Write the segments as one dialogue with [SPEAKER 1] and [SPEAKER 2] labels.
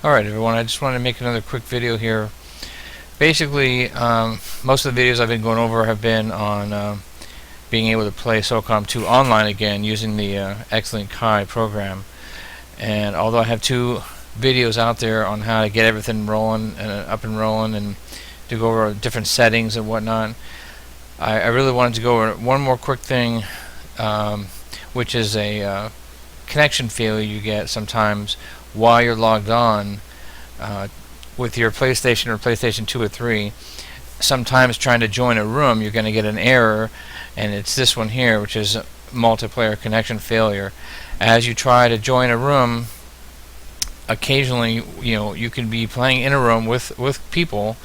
[SPEAKER 1] Alright everyone, I just wanted to make another quick video here. Basically, most of the videos I've been going over have been on being able to play Socom 2 online again using the Xlink Kai program. And although I have two videos out there on how to get everything rolling and up and rolling and to go over different settings and whatnot, I really wanted to go over one more quick thing, which is a connection failure you get sometimes while you're logged on with your PlayStation or PlayStation 2 or 3. Sometimes trying to join a room, you're going to get an error, and it's this one here, which is multiplayer connection failure. As you try to join a room, occasionally, you can be playing in a room with people,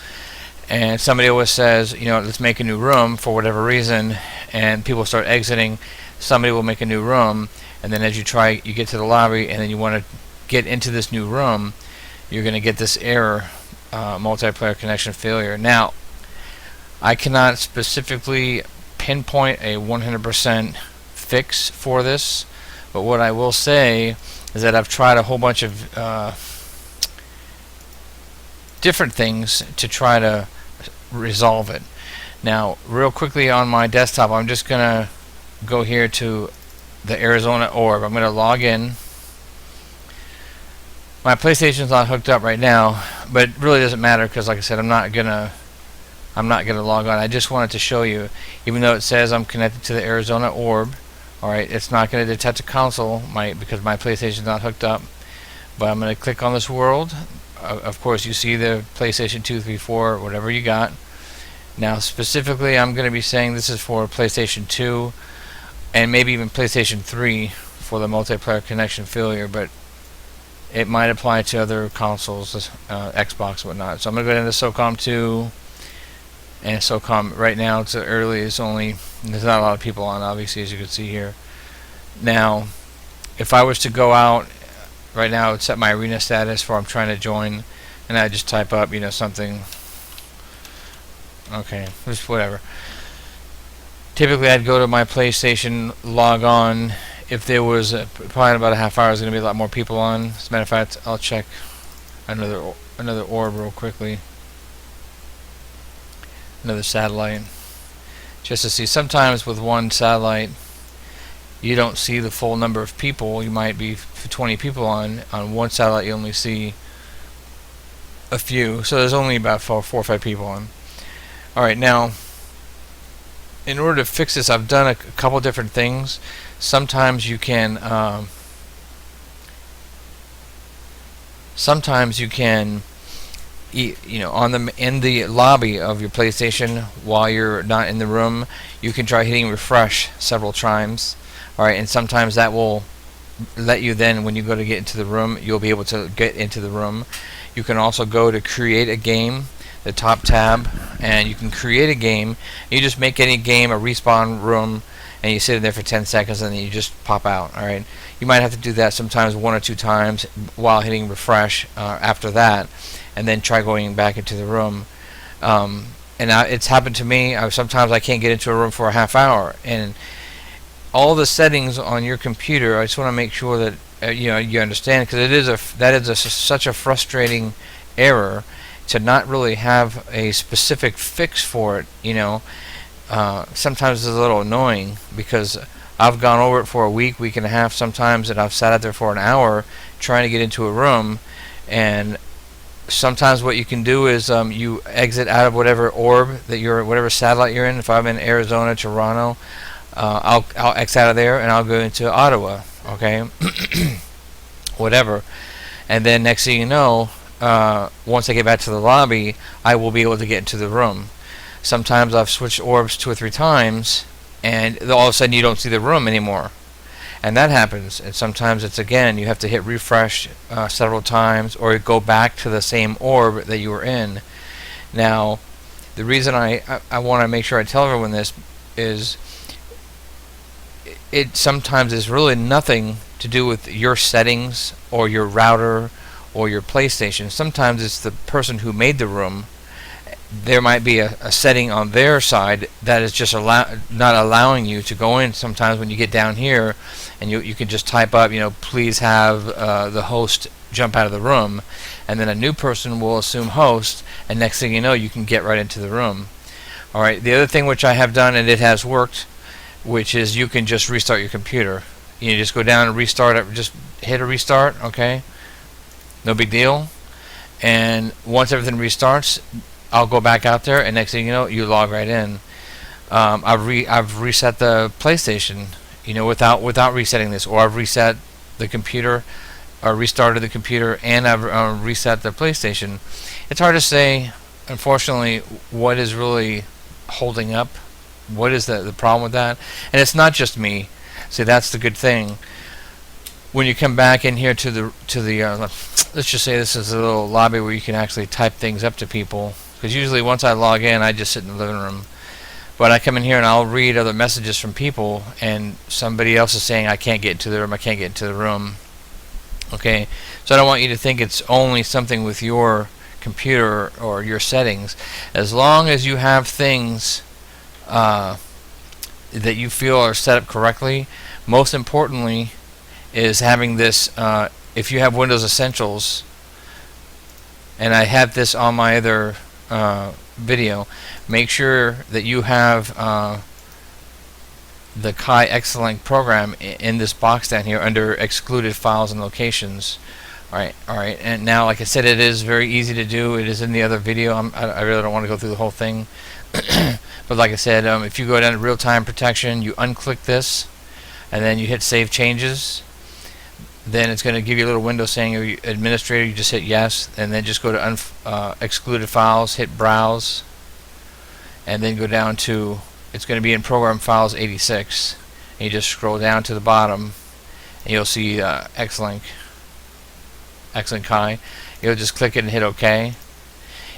[SPEAKER 1] and somebody always says, let's make a new room for whatever reason, and people start exiting. Somebody will make a new room, and then as you get to the lobby, and then you want to get into this new room, you're going to get this error, multiplayer connection failure. Now, I cannot specifically pinpoint a 100% fix for this, but what I will say is that I've tried a whole bunch of different things to try to resolve it. Now, real quickly on my desktop, I'm just going to go here to the Arizona orb. I'm going to log in. My PlayStation's not hooked up right now, but it really doesn't matter because, like I said, I'm not gonna log on. I just wanted to show you, even though it says I'm connected to the Arizona orb, alright, it's not going to detect a console because my PlayStation's not hooked up. But I'm going to click on this world. Of course, you see the PlayStation 2, 3, 4, whatever you got. Now, specifically, I'm going to be saying this is for PlayStation 2 and maybe even PlayStation 3 for the multiplayer connection failure, but it might apply to other consoles, Xbox and whatnot. So I'm going to go into Socom 2, and Socom right now it's early. There's not a lot of people on, obviously, as you can see here. Now, if I was to go out right now, I would set my arena status for I'm trying to join, and I just type up, something. Okay, just whatever. Typically, I'd go to my PlayStation, log on. If there was probably in about a half hour, there's going to be a lot more people on. As a matter of fact, I'll check another orb real quickly, another satellite, just to see. Sometimes with one satellite, you don't see the full number of people. You might be 20 people on one satellite. You only see a few, so there's only about four or five people on. All right, now, in order to fix this, I've done a couple different things. Sometimes you can in the lobby of your PlayStation, while you're not in the room, you can try hitting refresh several times. Alright, and sometimes that will let you then, when you go to get into the room, you'll be able to get into the room. You can also go to create a game, the top tab, and you can create a game. You just make any game a respawn room, and you sit in there for 10 seconds, and then you just pop out. Alright, you might have to do that sometimes 1 or 2 times while hitting refresh after that, and then try going back into the room. And it's happened to me. Sometimes I can't get into a room for a half hour, and all the settings on your computer, I just want to make sure that you understand, because that is such a frustrating error to not really have a specific fix for it. Sometimes it's a little annoying because I've gone over it for a week and a half sometimes, and I've sat out there for an hour trying to get into a room. And sometimes what you can do is you exit out of whatever orb whatever satellite you're in. If I'm in Arizona, Toronto, I'll exit out of there and I'll go into Ottawa, okay? Whatever. And then next thing you know, once I get back to the lobby, I will be able to get into the room. Sometimes I've switched orbs 2 or 3 times, and all of a sudden you don't see the room anymore. And that happens. And sometimes it's, again, you have to hit refresh several times, or go back to the same orb that you were in. Now, the reason I want to make sure I tell everyone this is it sometimes is really nothing to do with your settings or your router or your PlayStation. Sometimes it's the person who made the room. There might be a setting on their side that is just not allowing you to go in. Sometimes when you get down here, and you can just type up, please have the host jump out of the room, and then a new person will assume host, and next thing you know, you can get right into the room. Alright, the other thing which I have done, and it has worked, which is you can just restart your computer. You just go down and restart it, just hit a restart, okay? No big deal. And once everything restarts, I'll go back out there, and next thing you know, you log right in. I've reset the PlayStation, you know, without resetting this, or I've reset the computer, or restarted the computer, and I've reset the PlayStation. It's hard to say, unfortunately, what is really holding up. What is the problem with that? And it's not just me. See, that's the good thing. When you come back in here to the let's just say this is a little lobby where you can actually type things up to people. Because usually once I log in, I just sit in the living room. But I come in here and I'll read other messages from people, and somebody else is saying I can't get into the room. I can't get into the room. Okay, so I don't want you to think it's only something with your computer or your settings. As long as you have things that you feel are set up correctly, most importantly is having this, if you have Windows Essentials, and I have this on my other video, make sure that you have the Kai Xlink program in this box down here under excluded files and locations. Alright, and now, like I said, it is very easy to do. It is in the other video. I really don't want to go through the whole thing. But like I said, if you go down to real-time protection, you unclick this, and then you hit Save Changes. Then it's going to give you a little window saying you're administrator. You just hit yes, and then just go to excluded files, hit Browse, and then go down to, it's going to be in Program Files 86. And you just scroll down to the bottom, and you'll see Xlink Kai. You'll just click it and hit OK.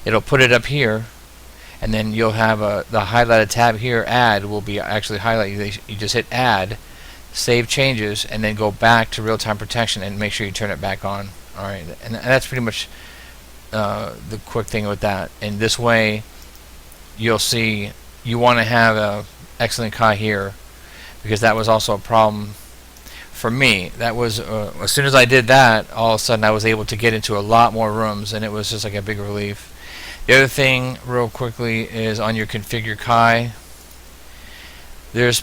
[SPEAKER 1] It'll put it up here, and then you'll have the highlighted tab here, Add, will be actually highlighted. You just hit Add, Save Changes, and then go back to real-time protection and make sure you turn it back on. Alright, and that's pretty much the quick thing with that. And this way, you'll see you want to have a Xlink Kai here, because that was also a problem for me. That was as soon as I did that, all of a sudden I was able to get into a lot more rooms, and it was just like a big relief. The other thing, real quickly, is on your Configure Kai. There's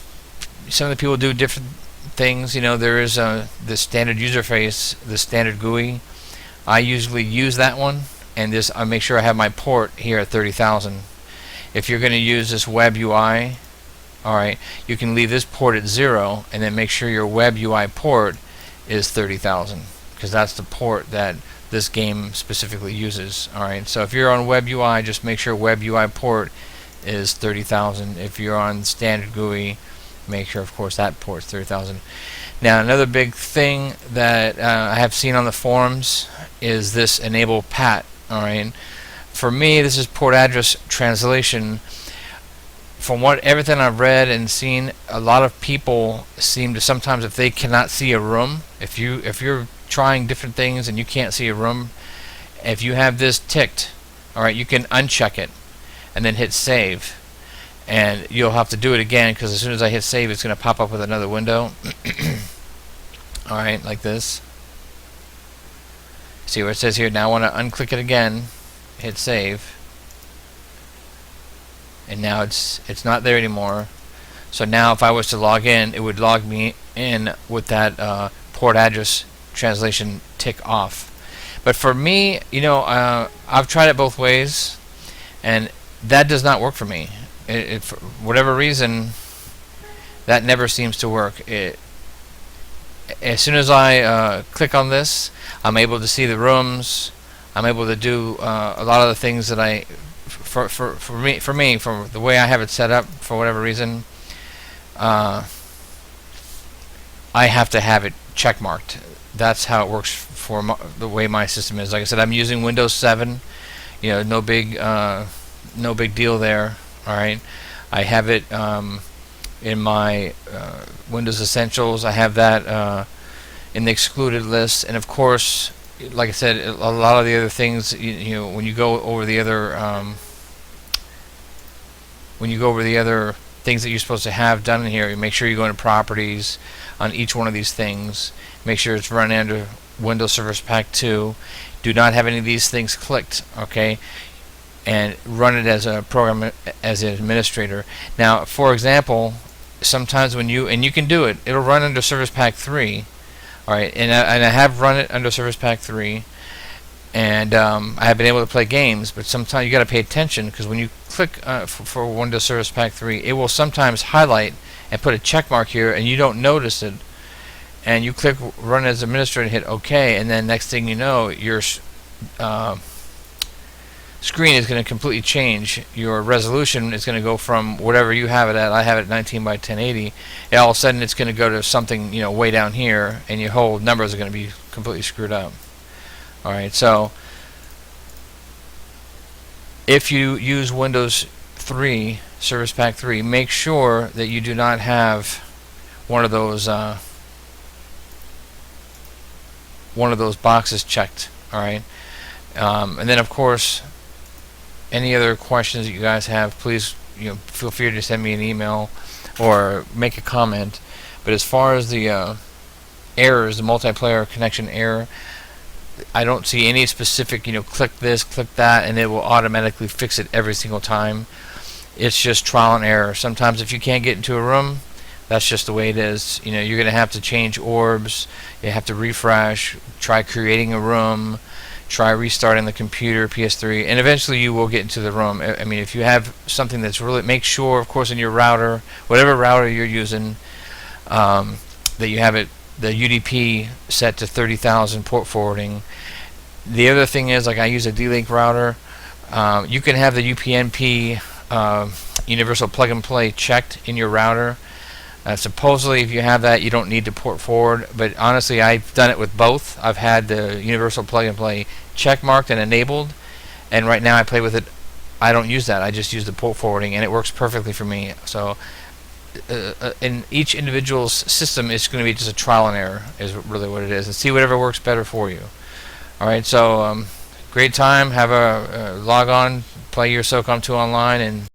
[SPEAKER 1] some of the people do different things. You know, there is the standard user face, the standard GUI. I usually use that one, and this I make sure I have my port here at 30,000. If you're going to use this web UI, alright, you can leave this port at 0, and then make sure your web UI port is 30,000, because that's the port that this game specifically uses. Alright, so if you're on web UI, just make sure web UI port is 30,000. If you're on standard GUI, make sure, of course, that port's 30,000. Now, another big thing that I have seen on the forums is this enable PAT. Alright, for me, this is port address translation. From everything I've read and seen, a lot of people seem to sometimes, if they cannot see a room, if you're trying different things and you can't see a room, if you have this ticked, alright, you can uncheck it and then hit save, and you'll have to do it again, because as soon as I hit save, it's going to pop up with another window. Alright, like this. See where it says here, now I want to unclick it again, hit save, and now it's not there anymore. So now if I was to log in, it would log me in with that port address translation tick off. But for me, you know, I've tried it both ways, and that does not work for me. For whatever reason, that never seems to work. As soon as I click on this, I'm able to see the rooms. I'm able to do a lot of the things that for me, from the way I have it set up, for whatever reason, I have to have it check marked. That's how it works for the way my system is. Like I said, I'm using Windows 7. You know, no big deal there. All right, I have it in my Windows Essentials. I have that in the excluded list, and of course, like I said, a lot of the other things. You know, when you go over the other things that you're supposed to have done in here, you make sure you go into properties on each one of these things. Make sure it's run under Windows Service Pack 2, do not have any of these things clicked, okay, and run it as a program as an administrator. Now, for example, sometimes when you can do it, it'll run under Service Pack 3, all right, and I have run it under Service Pack 3, and I have been able to play games, but sometimes you got to pay attention, because when you click for Windows Service Pack 3, it will sometimes highlight and put a check mark here, and you don't notice it, and you click Run as Administrator and hit OK, and then next thing you know, your screen is going to completely change. Your resolution is going to go from whatever you have it at. I have it at 19 by 1080. And all of a sudden, it's going to go to something, you know, way down here, and your whole numbers are going to be completely screwed up. All right, so if you use Windows 3 Service Pack 3, make sure that you do not have one of those boxes checked. All right, and then of course, any other questions that you guys have, please, you know, feel free to send me an email or make a comment. But as far as the errors, the multiplayer connection error, I don't see any specific, you know, click this, click that, and it will automatically fix it every single time. It's just trial and error. Sometimes if you can't get into a room, that's just the way it is. You know, you're going to have to change orbs, you have to refresh, try creating a room, try restarting the computer, PS3, and eventually you will get into the room. I mean, if you have something that's really, make sure, of course, in your router, whatever router you're using, that you have it, the UDP set to 30,000 port forwarding. The other thing is, like I use a D-Link router, you can have the UPnP universal plug and play checked in your router. Supposedly, if you have that, you don't need to port forward, but honestly, I've done it with both. I've had the universal plug and play check marked and enabled, and right now I play with it. I don't use that. I just use the port forwarding, and it works perfectly for me. So in each individual's system, it's going to be just a trial and error is really what it is, and see whatever works better for you. Alright, so great time. Have a log on, play your Socom 2 online, and